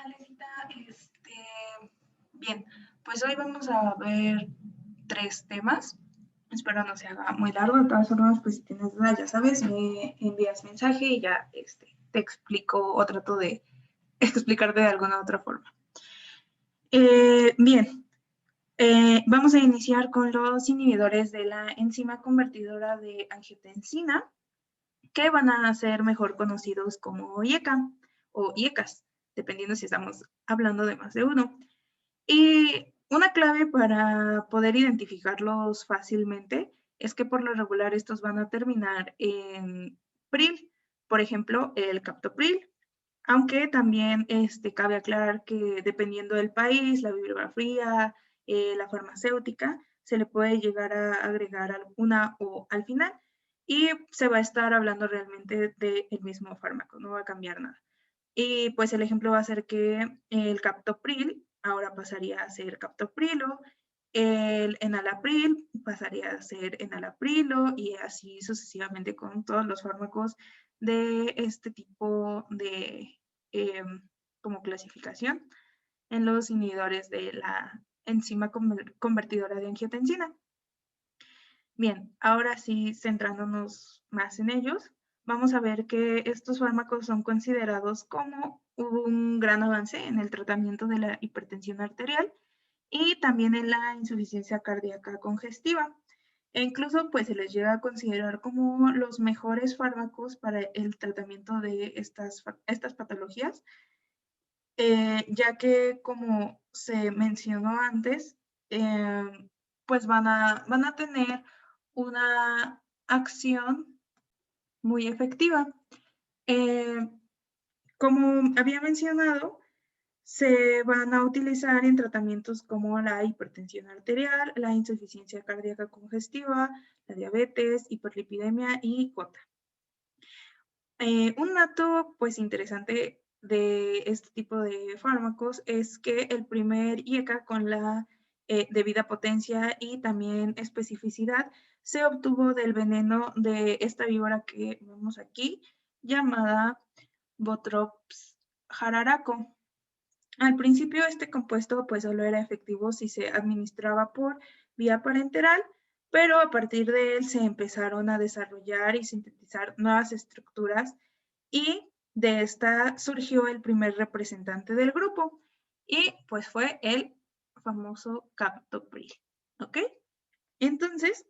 Alecita, bien, pues hoy vamos a ver 3 temas. Espero no se haga muy largo. De todas formas, pues si tienes dudas, ya sabes, me envías mensaje y ya te explico o trato de explicarte de alguna otra forma. Bien, vamos a iniciar con los inhibidores de la enzima convertidora de angiotensina, que van a ser mejor conocidos como IECA o IECAS, dependiendo si estamos hablando de más de uno. Y una clave para poder identificarlos fácilmente es que por lo regular estos van a terminar en pril, por ejemplo, el captopril, aunque también cabe aclarar que dependiendo del país, la bibliografía, la farmacéutica, se le puede llegar a agregar alguna o al final y se va a estar hablando realmente del mismo fármaco, no va a cambiar nada. Y pues el ejemplo va a ser que el captopril ahora pasaría a ser captoprilo, el enalapril pasaría a ser enalaprilo y así sucesivamente con todos los fármacos de este tipo de como clasificación en los inhibidores de la enzima convertidora de angiotensina. Bien, ahora sí, centrándonos más en ellos, vamos a ver que estos fármacos son considerados como un gran avance en el tratamiento de la hipertensión arterial y también en la insuficiencia cardíaca congestiva. E incluso pues se les llega a considerar como los mejores fármacos para el tratamiento de estas patologías, ya que como se mencionó antes, pues van a tener una acción muy efectiva. Como había mencionado, se van a utilizar en tratamientos como la hipertensión arterial, la insuficiencia cardíaca congestiva, la diabetes, hiperlipidemia y gota. Un dato pues interesante de este tipo de fármacos es que el primer IECA con la debida potencia y también especificidad se obtuvo del veneno de esta víbora que vemos aquí, llamada Botrops jararaco. Al principio este compuesto pues solo era efectivo si se administraba por vía parenteral, pero a partir de él se empezaron a desarrollar y sintetizar nuevas estructuras y de esta surgió el primer representante del grupo y pues fue el famoso captopril, ¿ok? Entonces,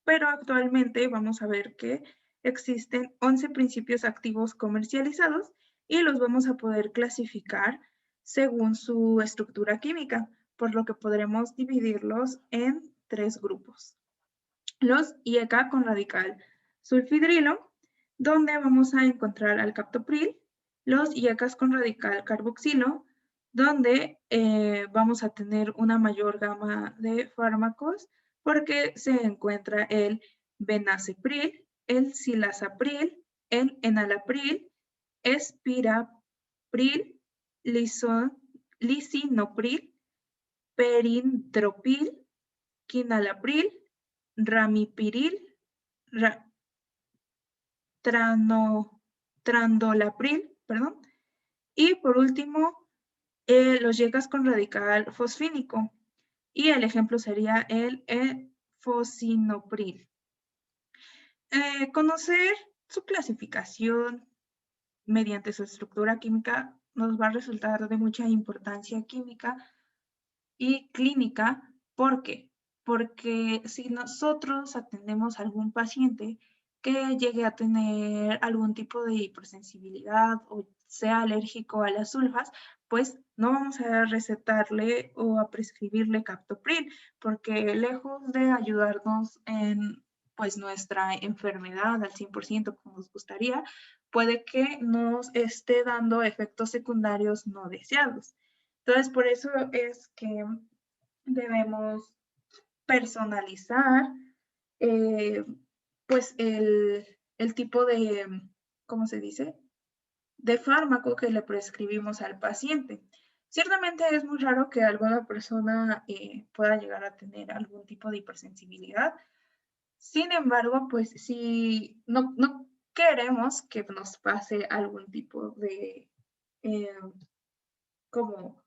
pero actualmente vamos a ver que existen 11 principios activos comercializados y los vamos a poder clasificar según su estructura química, por lo que podremos dividirlos en 3 grupos. Los IECA con radical sulfidrilo, donde vamos a encontrar al captopril, los IECAs con radical carboxilo, donde vamos a tener una mayor gama de fármacos porque se encuentra el benacepril, el cilazapril, el enalapril, espirapril, lisinopril, perintropil, quinalapril, ramipiril, trandolapril, perdón, y por último, los IECAs con radical fosfínico, y el ejemplo sería el fosinopril. Conocer su clasificación mediante su estructura química nos va a resultar de mucha importancia química y clínica. ¿Por qué? Porque si nosotros atendemos a algún paciente que llegue a tener algún tipo de hipersensibilidad o sea alérgico a las sulfas, pues no vamos a recetarle o a prescribirle captopril, porque lejos de ayudarnos en pues nuestra enfermedad al 100% como nos gustaría, puede que nos esté dando efectos secundarios no deseados. Entonces, por eso es que debemos personalizar pues el tipo de, ¿cómo se dice? De fármaco que le prescribimos al paciente. Ciertamente es muy raro que alguna persona pueda llegar a tener algún tipo de hipersensibilidad. Sin embargo, pues si no queremos que nos pase algún tipo como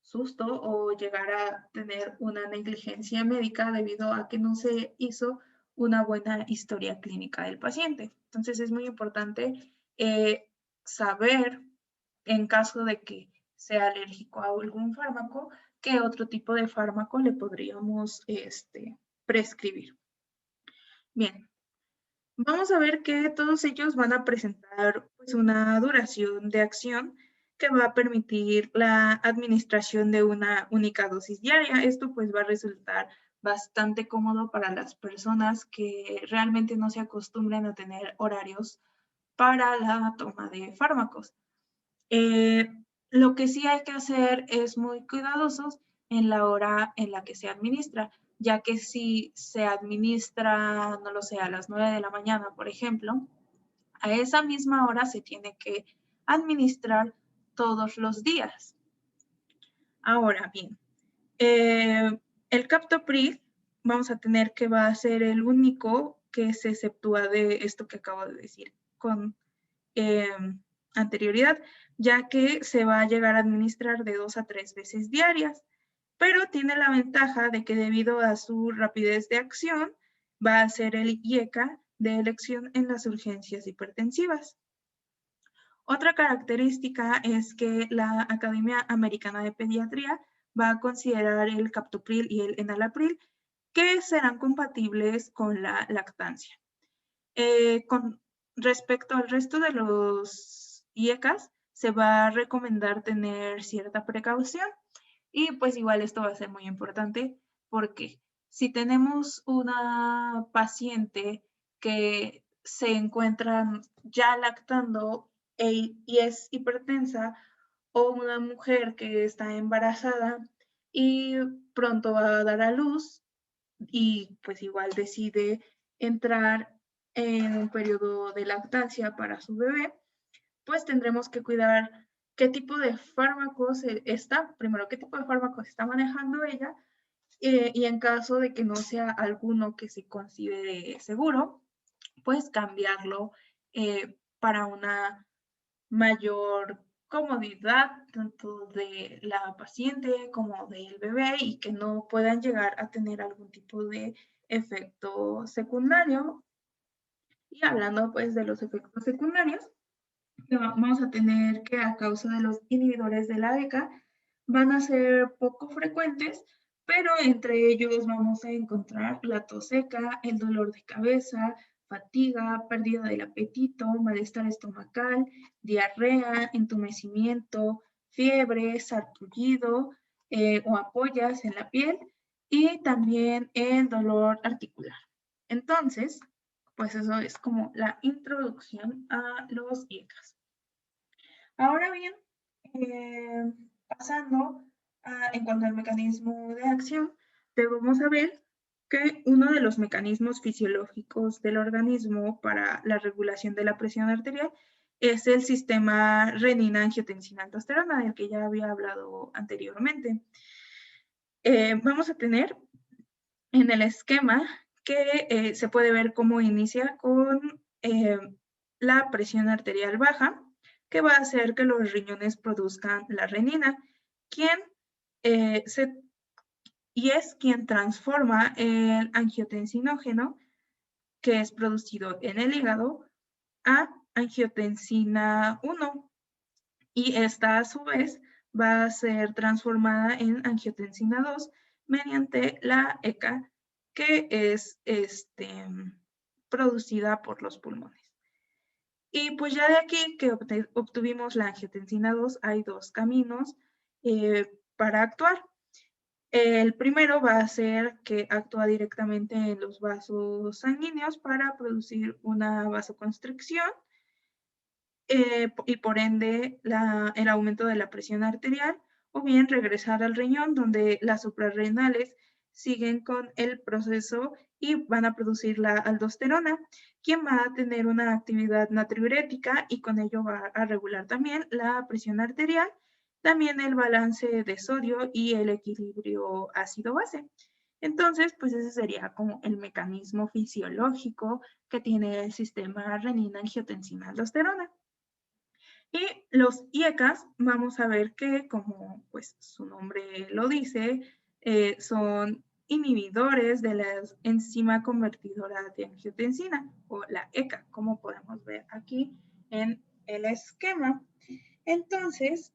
susto o llegar a tener una negligencia médica debido a que no se hizo una buena historia clínica del paciente. Entonces es muy importante saber, en caso de que sea alérgico a algún fármaco, qué otro tipo de fármaco le podríamos prescribir. Bien, vamos a ver que todos ellos van a presentar pues, una duración de acción que va a permitir la administración de una única dosis diaria. Esto pues va a resultar bastante cómodo para las personas que realmente no se acostumbran a tener horarios para la toma de fármacos. Lo que sí hay que hacer es muy cuidadosos en la hora en la que se administra, ya que si se administra, no lo sé, a las 9 de la mañana, por ejemplo, a esa misma hora se tiene que administrar todos los días. Ahora bien, el captopril vamos a tener que va a ser el único que se exceptúa de esto que acabo de decir con anterioridad, ya que se va a llegar a administrar de 2 a 3 veces diarias, pero tiene la ventaja de que debido a su rapidez de acción, va a ser el IECA de elección en las urgencias hipertensivas. Otra característica es que la Academia Americana de Pediatría va a considerar el captopril y el enalapril que serán compatibles con la lactancia. Con respecto al resto de los IECAS, se va a recomendar tener cierta precaución y pues igual esto va a ser muy importante porque si tenemos una paciente que se encuentra ya lactando y es hipertensa o una mujer que está embarazada y pronto va a dar a luz y pues igual decide entrar en un periodo de lactancia para su bebé, pues tendremos que cuidar qué tipo de fármacos está, primero qué tipo de fármacos está manejando ella y en caso de que no sea alguno que se considere seguro, pues cambiarlo para una mayor comodidad tanto de la paciente como del bebé y que no puedan llegar a tener algún tipo de efecto secundario. Y hablando pues de los efectos secundarios, vamos a tener que a causa de los inhibidores de la ECA van a ser poco frecuentes, pero entre ellos vamos a encontrar la tos seca, el dolor de cabeza, fatiga, pérdida del apetito, malestar estomacal, diarrea, entumecimiento, fiebre, sarpullido o ampollas en la piel y también el dolor articular. Entonces, pues eso es como la introducción a los IECAS. Ahora bien, pasando en cuanto al mecanismo de acción, debemos saber que uno de los mecanismos fisiológicos del organismo para la regulación de la presión arterial es el sistema renina-angiotensina-aldosterona, del que ya había hablado anteriormente. Vamos a tener en el esquema que se puede ver cómo inicia con la presión arterial baja, que va a hacer que los riñones produzcan la renina, y es quien transforma el angiotensinógeno, que es producido en el hígado, a angiotensina 1, y esta a su vez va a ser transformada en angiotensina 2 mediante la ECA, que es producida por los pulmones. Y pues ya de aquí que obtuvimos la angiotensina 2, hay dos caminos para actuar. El primero va a ser que actúa directamente en los vasos sanguíneos para producir una vasoconstricción y por ende el aumento de la presión arterial, o bien regresar al riñón donde las suprarrenales siguen con el proceso y van a producir la aldosterona, quien va a tener una actividad natriurética y con ello va a regular también la presión arterial, también el balance de sodio y el equilibrio ácido-base. Entonces, pues ese sería como el mecanismo fisiológico que tiene el sistema renina-angiotensina-aldosterona. Y los IECAs, vamos a ver que, como pues su nombre lo dice, son inhibidores de la enzima convertidora de angiotensina, o la ECA, como podemos ver aquí en el esquema. Entonces,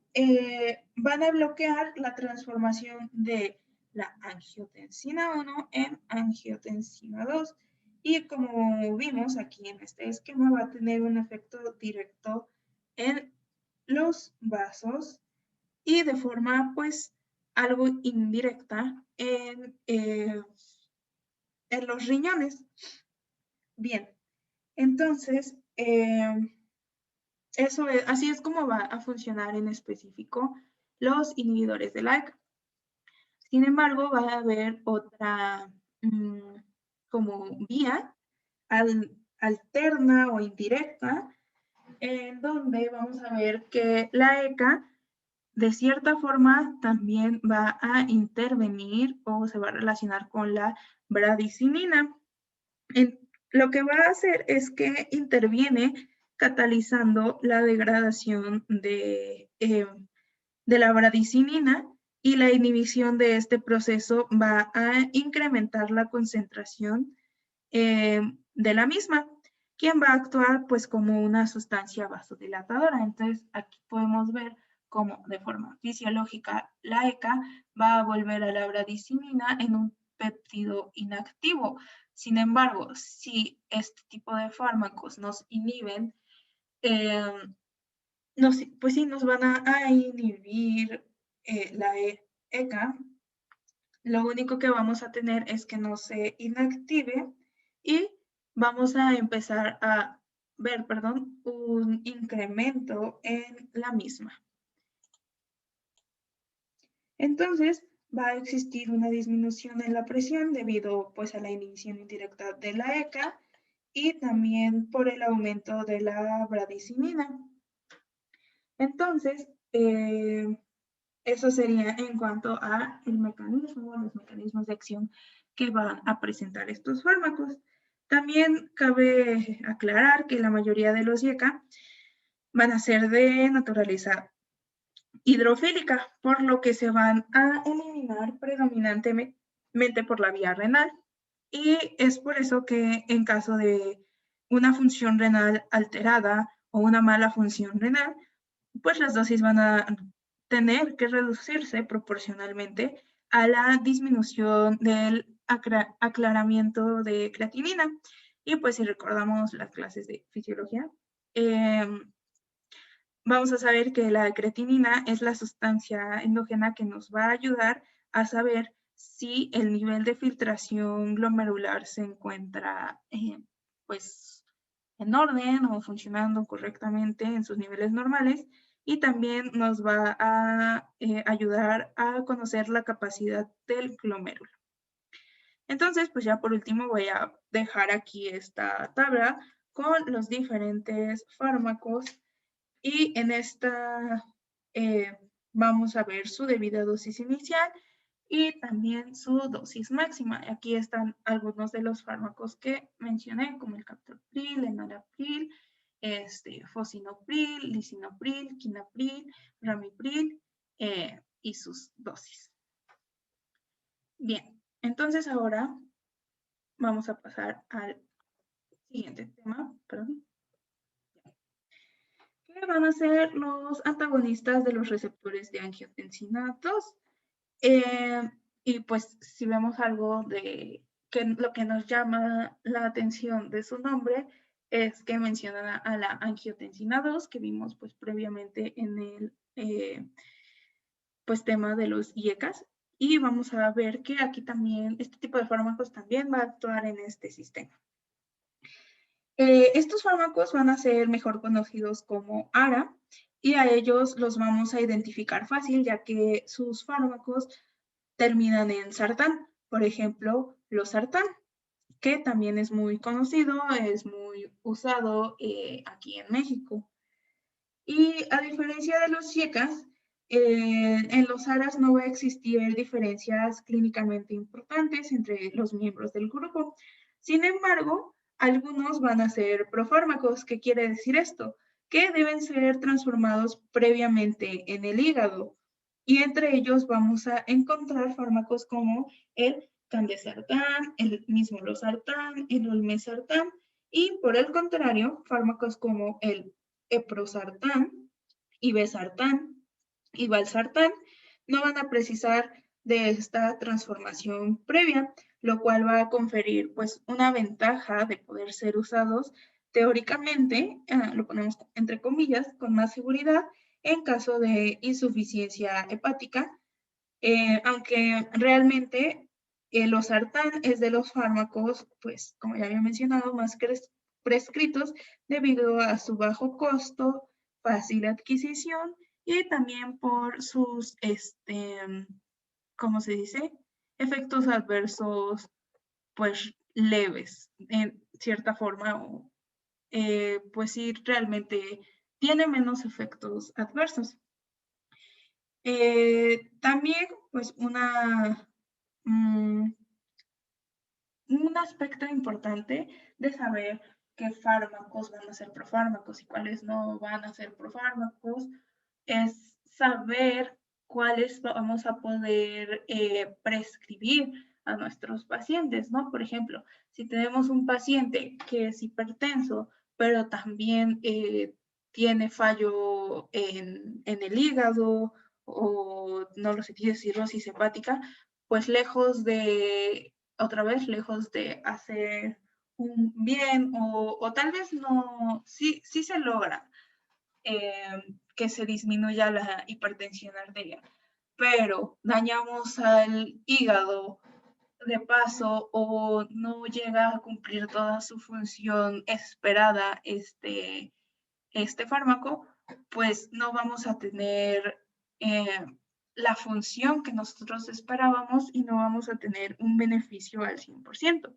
van a bloquear la transformación de la angiotensina 1 en angiotensina 2. Y como vimos aquí en este esquema, va a tener un efecto directo en los vasos y de forma, pues, algo indirecta en los riñones. Bien, entonces, así es como va a funcionar en específico los inhibidores de la ECA. Sin embargo, va a haber otra como vía alterna o indirecta, en donde vamos a ver que la ECA de cierta forma también va a intervenir o se va a relacionar con la bradicinina. Lo que va a hacer es que interviene catalizando la degradación de la bradicinina, y la inhibición de este proceso va a incrementar la concentración de la misma, quien va a actuar pues como una sustancia vasodilatadora. Entonces aquí podemos ver cómo de forma fisiológica la ECA va a volver a la bradicinina en un péptido inactivo. Sin embargo, si este tipo de fármacos nos inhiben, pues sí nos van a inhibir la ECA. Lo único que vamos a tener es que no se inactive y vamos a empezar a ver, un incremento en la misma. Entonces, va a existir una disminución en la presión debido pues a la inhibición indirecta de la ECA y también por el aumento de la bradicinina. Entonces, eso sería en cuanto a los mecanismos de acción que van a presentar estos fármacos. También cabe aclarar que la mayoría de los IECA van a ser de naturaleza hidrofílica, por lo que se van a eliminar predominantemente por la vía renal. Y es por eso que en caso de una función renal alterada o una mala función renal, pues las dosis van a tener que reducirse proporcionalmente a la disminución del aclaramiento de creatinina. Y pues si recordamos las clases de fisiología, vamos a saber que la creatinina es la sustancia endógena que nos va a ayudar a saber si el nivel de filtración glomerular se encuentra pues en orden o funcionando correctamente en sus niveles normales, y también nos va a ayudar a conocer la capacidad del glomérulo. Entonces, pues ya por último voy a dejar aquí esta tabla con los diferentes fármacos, y en esta vamos a ver su debida dosis inicial y también su dosis máxima. Aquí están algunos de los fármacos que mencioné, como el captopril, enalapril, fosinopril, lisinopril, quinapril, ramipril y sus dosis. Bien, entonces ahora vamos a pasar al siguiente tema, perdón. ¿Qué van a ser los antagonistas de los receptores de angiotensina 2? Y pues si vemos algo de que lo que nos llama la atención de su nombre es que menciona a la angiotensina 2, que vimos pues previamente en el pues tema de los IECAs, y vamos a ver que aquí también este tipo de fármacos también va a actuar en este sistema. Estos fármacos van a ser mejor conocidos como ARA, y a ellos los vamos a identificar fácil, ya que sus fármacos terminan en sartán. Por ejemplo, losartán, que también es muy conocido, es muy usado aquí en México. Y a diferencia de los IECAs, en los ARAs no va a existir diferencias clínicamente importantes entre los miembros del grupo. Sin embargo, algunos van a ser profármacos. ¿Qué quiere decir esto? que deben ser transformados previamente en el hígado. Y entre ellos vamos a encontrar fármacos como el candesartán, el mismo losartán, el olmesartán, y por el contrario, fármacos como el eprosartán, ibesartán y valsartán no van a precisar de esta transformación previa, lo cual va a conferir pues una ventaja de poder ser usados teóricamente, lo ponemos entre comillas, con más seguridad en caso de insuficiencia hepática, aunque realmente el losartán es de los fármacos, pues como ya había mencionado, más prescritos debido a su bajo costo, fácil adquisición y también por sus, ¿cómo se dice? Efectos adversos, pues leves, en cierta forma, o pues sí, realmente tiene menos efectos adversos. También, pues, un aspecto importante de saber qué fármacos van a ser profármacos y cuáles no van a ser profármacos es saber cuáles vamos a poder prescribir a nuestros pacientes, ¿no? Por ejemplo, si tenemos un paciente que es hipertenso, pero también tiene fallo en el hígado o, no lo sé, tiene cirrosis hepática, pues lejos de hacer un bien o tal vez no, sí se logra que se disminuya la hipertensión arterial, pero dañamos al hígado de paso o no llega a cumplir toda su función esperada este fármaco, pues no vamos a tener la función que nosotros esperábamos y no vamos a tener un beneficio al 100%.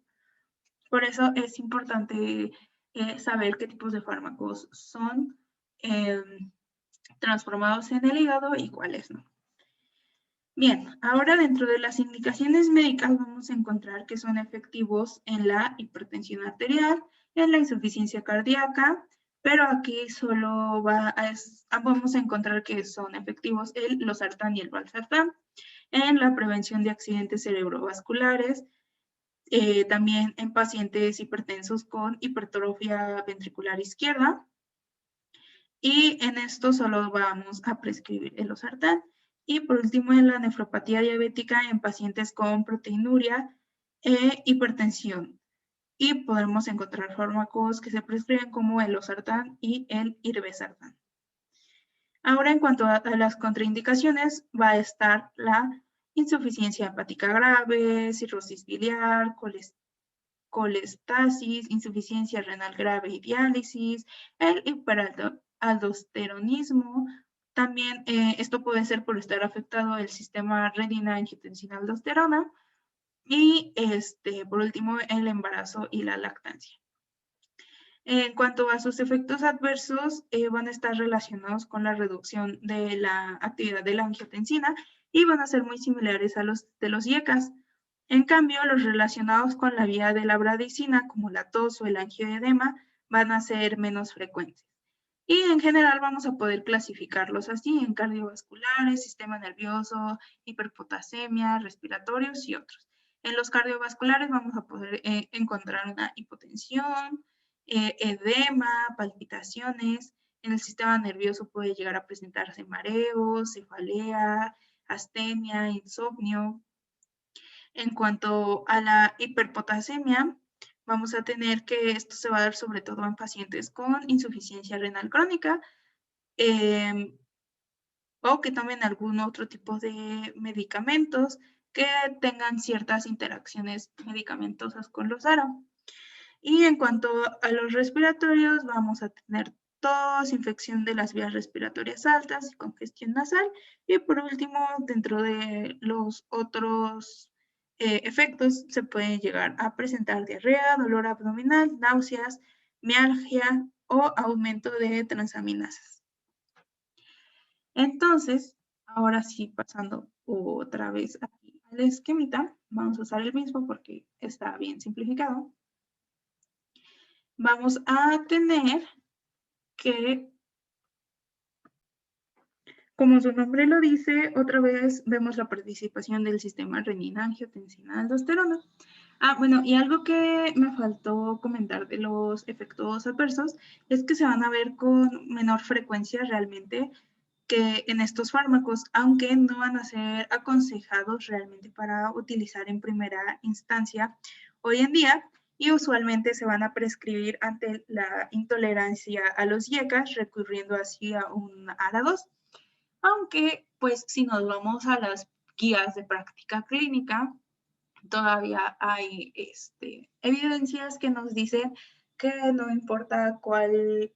Por eso es importante saber qué tipos de fármacos son transformados en el hígado y cuáles no. Bien, ahora dentro de las indicaciones médicas vamos a encontrar que son efectivos en la hipertensión arterial, en la insuficiencia cardíaca, pero aquí solo vamos a encontrar que son efectivos el losartán y el valsartán, en la prevención de accidentes cerebrovasculares, también en pacientes hipertensos con hipertrofia ventricular izquierda, y en esto solo vamos a prescribir el losartán. Y por último, en la nefropatía diabética en pacientes con proteinuria e hipertensión. Y podemos encontrar fármacos que se prescriben como el losartán y el irbesartán. Ahora, en cuanto a las contraindicaciones, va a estar la insuficiencia hepática grave, cirrosis biliar, colestasis, insuficiencia renal grave y diálisis, el hiperaldosteronismo. También esto puede ser por estar afectado el sistema renina-angiotensina-aldosterona. Y por último, el embarazo y la lactancia. En cuanto a sus efectos adversos, van a estar relacionados con la reducción de la actividad de la angiotensina y van a ser muy similares a los de los IECAS. En cambio, los relacionados con la vía de la bradicina, como la tos o el angioedema, van a ser menos frecuentes. Y en general vamos a poder clasificarlos así en cardiovasculares, sistema nervioso, hiperpotasemia, respiratorios y otros. En los cardiovasculares vamos a poder encontrar una hipotensión, edema, palpitaciones. En el sistema nervioso puede llegar a presentarse mareos, cefalea, astenia, insomnio. En cuanto a la hiperpotasemia, vamos a tener que esto se va a dar sobre todo en pacientes con insuficiencia renal crónica o que tomen algún otro tipo de medicamentos que tengan ciertas interacciones medicamentosas con los ARA. Y en cuanto a los respiratorios, vamos a tener tos, infección de las vías respiratorias altas y congestión nasal. Y por último, dentro de los otros efectos, se puede llegar a presentar diarrea, dolor abdominal, náuseas, mialgia o aumento de transaminasas. Entonces, ahora sí, pasando otra vez aquí al esquemita, vamos a usar el mismo porque está bien simplificado. Vamos a tener que Como su nombre lo dice, otra vez vemos la participación del sistema renina-angiotensina-aldosterona. Bueno, y algo que me faltó comentar de los efectos adversos es que se van a ver con menor frecuencia realmente que en estos fármacos, aunque no van a ser aconsejados realmente para utilizar en primera instancia hoy en día, y usualmente se van a prescribir ante la intolerancia a los IECAs, recurriendo así a un ARA2. Aunque, pues, si nos vamos a las guías de práctica clínica, todavía hay evidencias que nos dicen que no importa cuál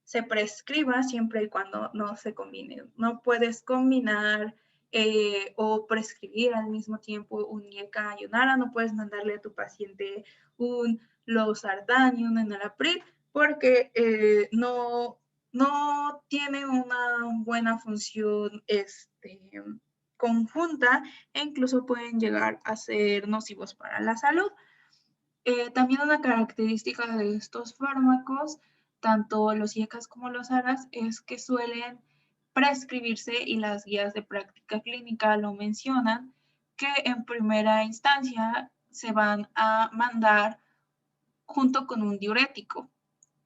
se prescriba siempre y cuando no se combine. No puedes combinar o prescribir al mismo tiempo un IECA y un ARA. No puedes mandarle a tu paciente un losartán y un enalapril porque no tiene una buena función conjunta e incluso pueden llegar a ser nocivos para la salud. También una característica de estos fármacos, tanto los IECAs como los ARAs, es que suelen prescribirse, y las guías de práctica clínica lo mencionan, que en primera instancia se van a mandar junto con un diurético,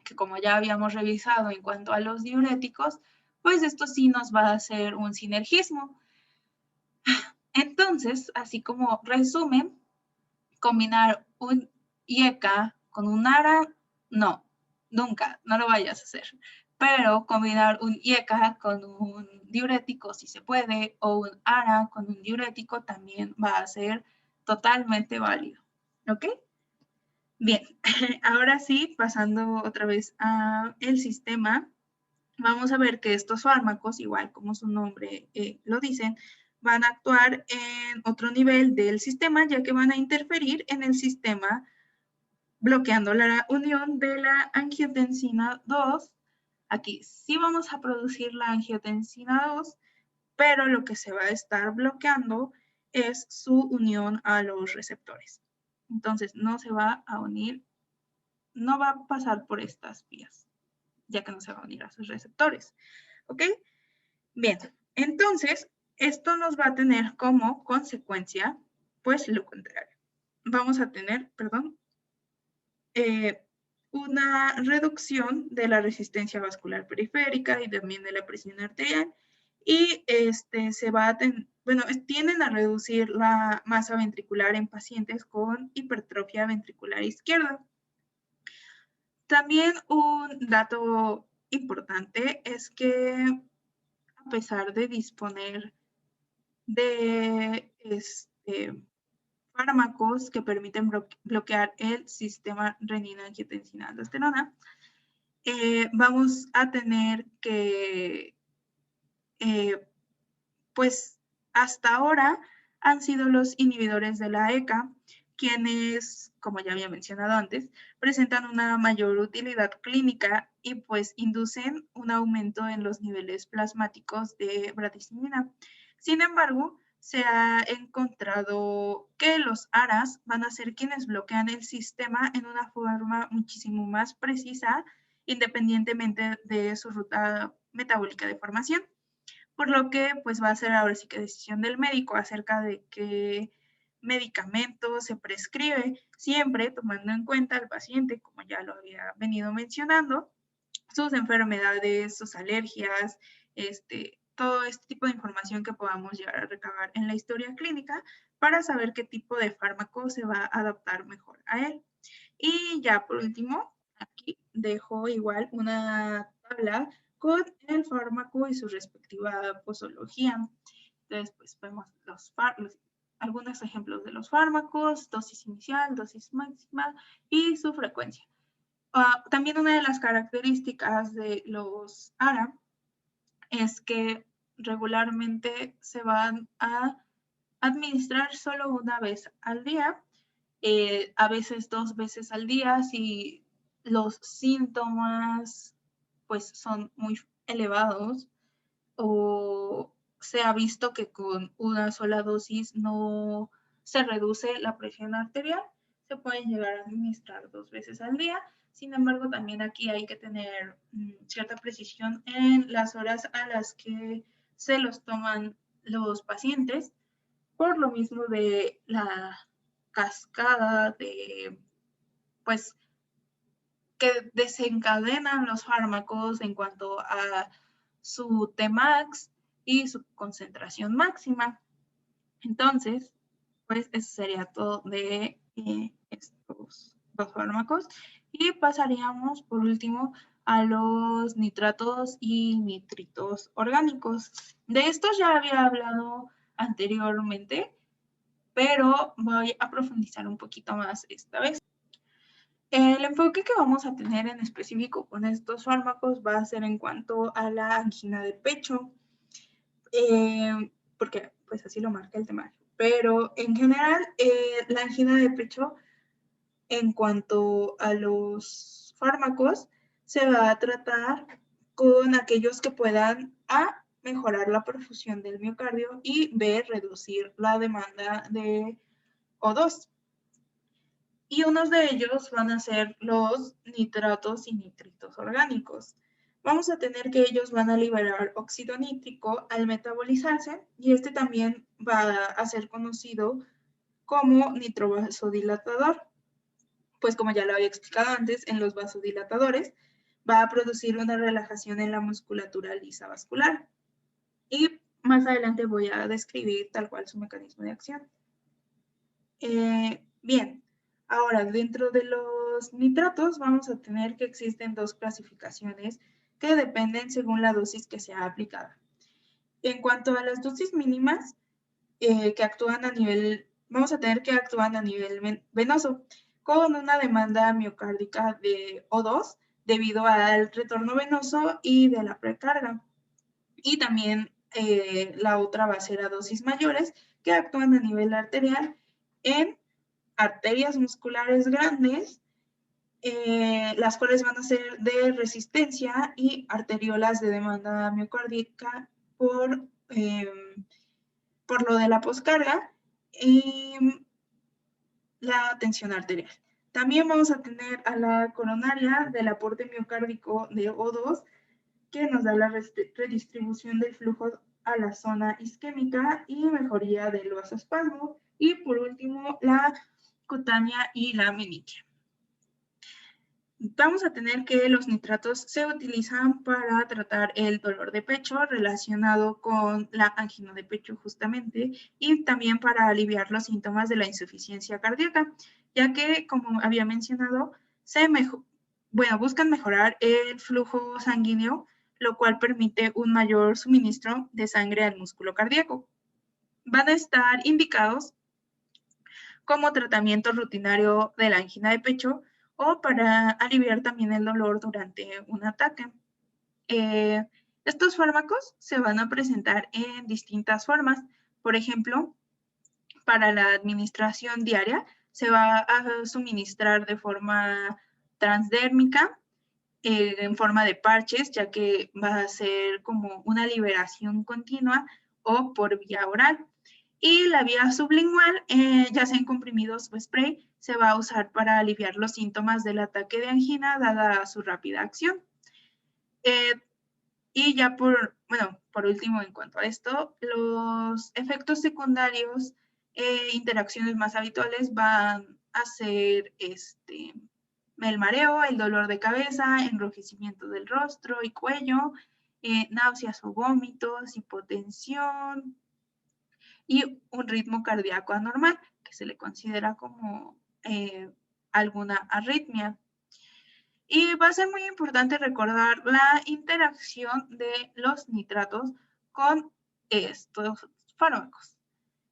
que como ya habíamos revisado en cuanto a los diuréticos, pues esto sí nos va a hacer un sinergismo. Entonces, así como resumen, combinar un IECA con un ARA, no, nunca, no lo vayas a hacer. Pero combinar un IECA con un diurético si se puede, o un ARA con un diurético también va a ser totalmente válido. ¿Ok? Bien, ahora sí, pasando otra vez al sistema, vamos a ver que estos fármacos, igual como su nombre lo dicen, van a actuar en otro nivel del sistema, ya que van a interferir en el sistema, bloqueando la unión de la angiotensina 2. Aquí sí vamos a producir la angiotensina 2, pero lo que se va a estar bloqueando es su unión a los receptores. Entonces, no se va a unir, no va a pasar por estas vías, ya que no se va a unir a sus receptores. ¿Ok? Bien, entonces, esto nos va a tener como consecuencia, pues, lo contrario. Vamos a tener, una reducción de la resistencia vascular periférica y también de la presión arterial, y se va a tienden a reducir la masa ventricular en pacientes con hipertrofia ventricular izquierda. También un dato importante es que, a pesar de disponer de fármacos que permiten bloquear el sistema renina-angiotensina-aldosterona, vamos a tener que, pues hasta ahora han sido los inhibidores de la ECA quienes, como ya había mencionado antes, presentan una mayor utilidad clínica y pues inducen un aumento en los niveles plasmáticos de bradicinina. Sin embargo, se ha encontrado que los ARAs van a ser quienes bloquean el sistema en una forma muchísimo más precisa, independientemente de su ruta metabólica de formación. Por lo que pues va a ser ahora sí que decisión del médico acerca de qué medicamento se prescribe, siempre tomando en cuenta al paciente, como ya lo había venido mencionando, sus enfermedades, sus alergias, todo este tipo de información que podamos llegar a recabar en la historia clínica para saber qué tipo de fármaco se va a adaptar mejor a él. Y ya por último, aquí dejo igual una tabla con el fármaco y su respectiva posología. Entonces, pues vemos algunos ejemplos de los fármacos, dosis inicial, dosis máxima y su frecuencia. También una de las características de los ARA es que regularmente se van a administrar solo una vez al día, a veces 2 veces al día si los síntomas pues son muy elevados, o se ha visto que con una sola dosis no se reduce la presión arterial. Se pueden llegar a administrar 2 veces al día, Sin embargo, también aquí hay que tener cierta precisión en las horas a las que se los toman los pacientes, por lo mismo de la cascada de, pues, que desencadenan los fármacos en cuanto a su Tmax y su concentración máxima. Entonces, pues eso sería todo de estos dos fármacos. Y pasaríamos por último a los nitratos y nitritos orgánicos. De estos ya había hablado anteriormente, pero voy a profundizar un poquito más esta vez. El enfoque que vamos a tener en específico con estos fármacos va a ser en cuanto a la angina de pecho, porque pues así lo marca el temario. Pero en general, la angina de pecho, en cuanto a los fármacos, se va a tratar con aquellos que puedan A, mejorar la perfusión del miocardio y B, reducir la demanda de O2. Y unos de ellos van a ser los nitratos y nitritos orgánicos. Vamos a tener que ellos van a liberar óxido nítrico al metabolizarse y este también va a ser conocido como nitrovasodilatador. Pues como ya lo había explicado antes, en los vasodilatadores va a producir una relajación en la musculatura lisa vascular. Y más adelante voy a describir tal cual su mecanismo de acción. Bien, ahora dentro de los nitratos vamos a tener que existen dos clasificaciones que dependen según la dosis que sea aplicada. En cuanto a las dosis mínimas que actúan a nivel, vamos a tener que actúan a nivel venoso con una demanda miocárdica de O2 debido al retorno venoso y de la precarga. Y también la otra va a ser a dosis mayores que actúan a nivel arterial en arterias musculares grandes, las cuales van a ser de resistencia y arteriolas de demanda miocárdica por lo de la poscarga y la tensión arterial. También vamos a tener a la coronaria del aporte miocárdico de O2, que nos da la redistribución del flujo a la zona isquémica y mejoría del vasoespasmo. Y por último, la cutánea y la meningia. Vamos a tener que los nitratos se utilizan para tratar el dolor de pecho relacionado con la angina de pecho justamente y también para aliviar los síntomas de la insuficiencia cardíaca, ya que, como había mencionado, buscan mejorar el flujo sanguíneo, lo cual permite un mayor suministro de sangre al músculo cardíaco. Van a estar indicados como tratamiento rutinario de la angina de pecho o para aliviar también el dolor durante un ataque. Estos fármacos se van a presentar en distintas formas. Por ejemplo, para la administración diaria se va a suministrar de forma transdérmica, en forma de parches, ya que va a ser como una liberación continua o por vía oral. Y la vía sublingual, ya sea en comprimidos o spray, se va a usar para aliviar los síntomas del ataque de angina dada su rápida acción. Y ya por último, en cuanto a esto, los efectos secundarios interacciones más habituales van a ser el mareo, el dolor de cabeza, enrojecimiento del rostro y cuello, náuseas o vómitos, hipotensión, y un ritmo cardíaco anormal, que se le considera como alguna arritmia. Y va a ser muy importante recordar la interacción de los nitratos con estos fármacos.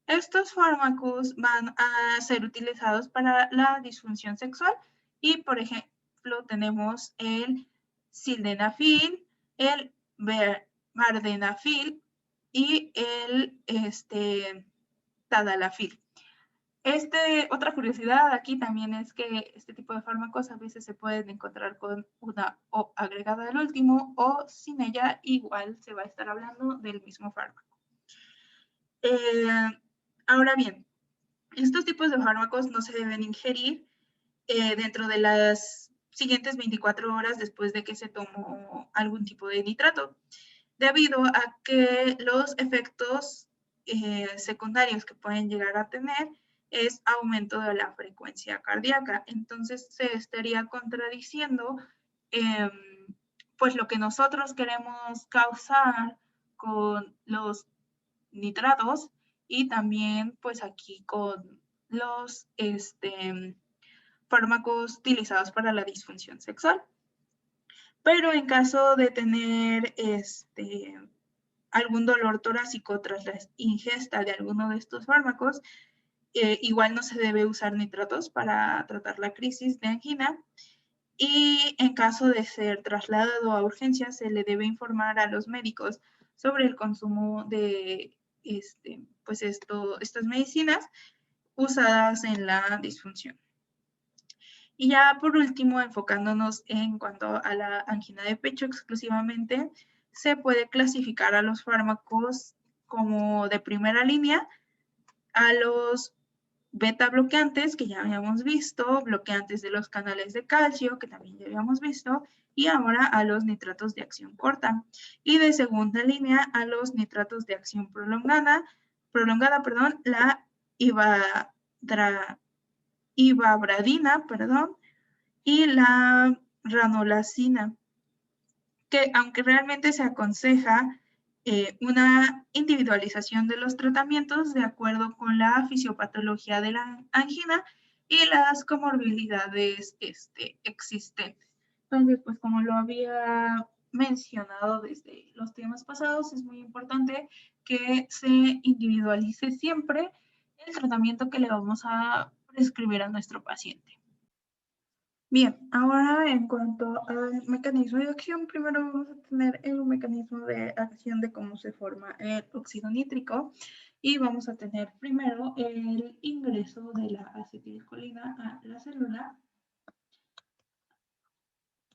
Estos fármacos van a ser utilizados para la disfunción sexual y, por ejemplo, tenemos el sildenafil, el vardenafil y el tadalafil. Otra curiosidad aquí también es que este tipo de fármacos a veces se pueden encontrar con una O agregada al último o sin ella, igual se va a estar hablando del mismo fármaco. Ahora bien, estos tipos de fármacos no se deben ingerir dentro de las siguientes 24 horas después de que se tomó algún tipo de nitrato, debido a que los efectos secundarios que pueden llegar a tener es aumento de la frecuencia cardíaca. Entonces se estaría contradiciendo pues lo que nosotros queremos causar con los nitratos y también pues aquí con los fármacos utilizados para la disfunción sexual. Pero en caso de tener algún dolor torácico tras la ingesta de alguno de estos fármacos, igual no se debe usar nitratos para tratar la crisis de angina. Y en caso de ser trasladado a urgencias, se le debe informar a los médicos sobre el consumo de pues estas medicinas usadas en la disfunción. Y ya por último, enfocándonos en cuanto a la angina de pecho exclusivamente, se puede clasificar a los fármacos como de primera línea, a los beta bloqueantes, que ya habíamos visto, bloqueantes de los canales de calcio, que también ya habíamos visto, y ahora a los nitratos de acción corta. Y de segunda línea a los nitratos de acción prolongada, la ivabradina, y la ranolazina, que aunque realmente se aconseja una individualización de los tratamientos de acuerdo con la fisiopatología de la angina y las comorbilidades existentes. Entonces, pues como lo había mencionado desde los temas pasados, es muy importante que se individualice siempre el tratamiento que le vamos a prescribir a nuestro paciente. Bien, ahora en cuanto al mecanismo de acción, primero vamos a tener el mecanismo de acción de cómo se forma el óxido nítrico y vamos a tener primero el ingreso de la acetilcolina a la célula.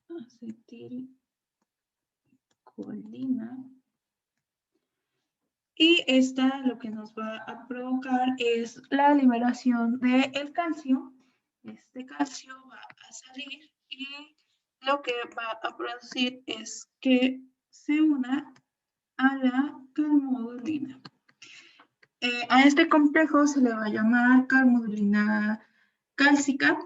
Acetilcolina. Y esta lo que nos va a provocar es la liberación del calcio. Este calcio va a salir y lo que va a producir es que se una a la calmodulina. A este complejo se le va a llamar calmodulina cálcica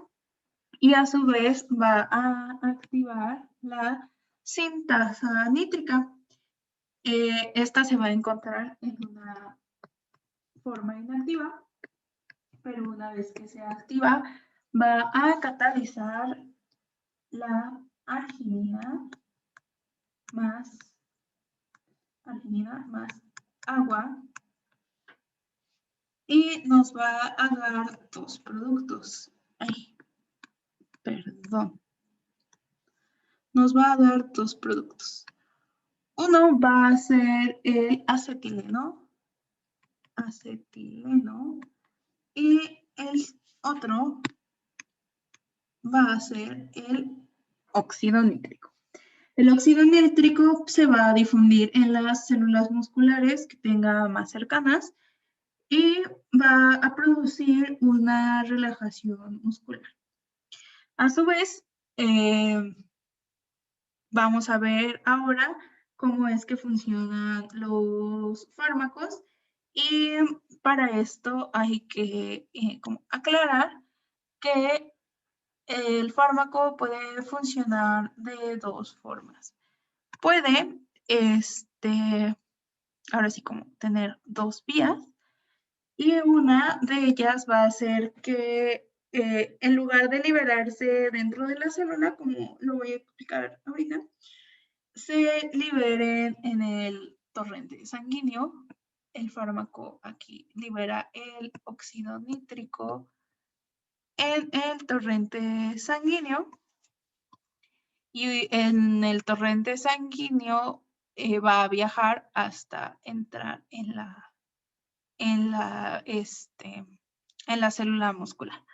y a su vez va a activar la sintasa nítrica. Esta se va a encontrar en una forma inactiva, pero una vez que se activa va a catalizar la arginina más agua y nos va a dar dos productos. Nos va a dar dos productos. Uno va a ser el acetileno y el otro va a ser el óxido nítrico. El óxido nítrico se va a difundir en las células musculares que tenga más cercanas y va a producir una relajación muscular. A su vez, vamos a ver ahora cómo es que funcionan los fármacos y para esto hay que aclarar que el fármaco puede funcionar de dos formas. Puede, ahora sí como tener dos vías y una de ellas va a ser que en lugar de liberarse dentro de la célula, como lo voy a explicar ahorita, se liberen en el torrente sanguíneo. El fármaco aquí libera el óxido nítrico en el torrente sanguíneo y en el torrente sanguíneo va a viajar hasta entrar en la célula muscular.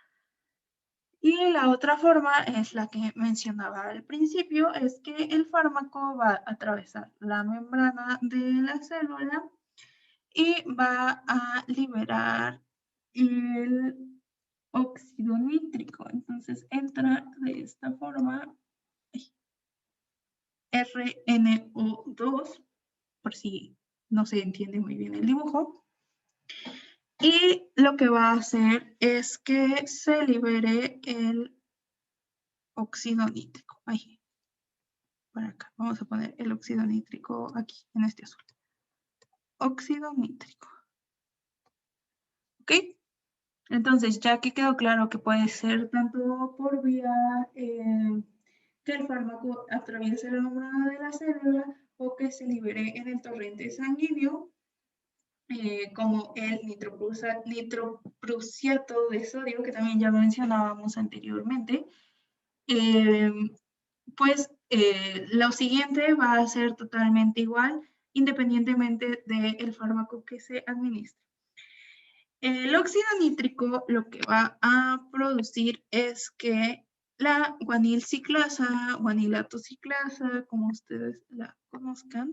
Y la otra forma es la que mencionaba al principio, es que el fármaco va a atravesar la membrana de la célula y va a liberar el óxido nítrico. Entonces entra de esta forma RNO2, por si no se entiende muy bien el dibujo. Y lo que va a hacer es que se libere el óxido nítrico. Ahí, por acá. Vamos a poner el óxido nítrico aquí, en este azul. Óxido nítrico. ¿Ok? Entonces, ya que quedó claro que puede ser tanto por vía que el fármaco atraviese la membrana de la célula o que se libere en el torrente sanguíneo, como el nitroprusiato de sodio, que también ya mencionábamos anteriormente, pues lo siguiente va a ser totalmente igual, independientemente del fármaco que se administre. El óxido nítrico lo que va a producir es que la guanilciclasa, guanilato ciclasa, como ustedes la conozcan,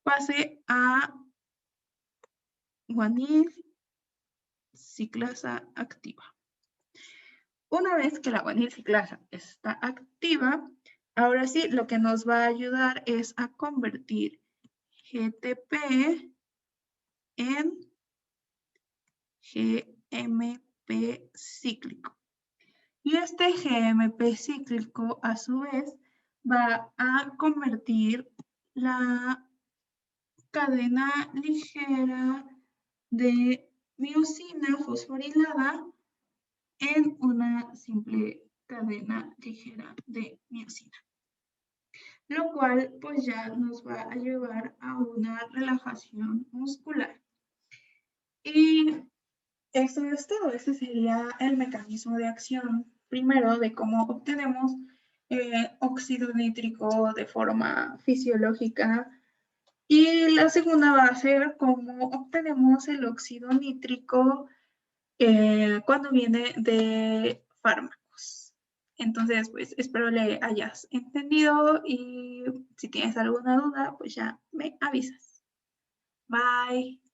pase a guanilciclasa activa. Una vez que la guanilciclasa está activa, ahora sí lo que nos va a ayudar es a convertir GTP en GMP cíclico. Y este GMP cíclico, a su vez, va a convertir la cadena ligera de miosina fosforilada en una simple cadena ligera de miosina, lo cual pues ya nos va a llevar a una relajación muscular. Y eso es todo. Ese sería el mecanismo de acción, primero, de cómo obtenemos óxido nítrico de forma fisiológica. Y la segunda va a ser cómo obtenemos el óxido nítrico cuando viene de fármacos. Entonces, pues espero le hayas entendido y si tienes alguna duda, pues ya me avisas. Bye.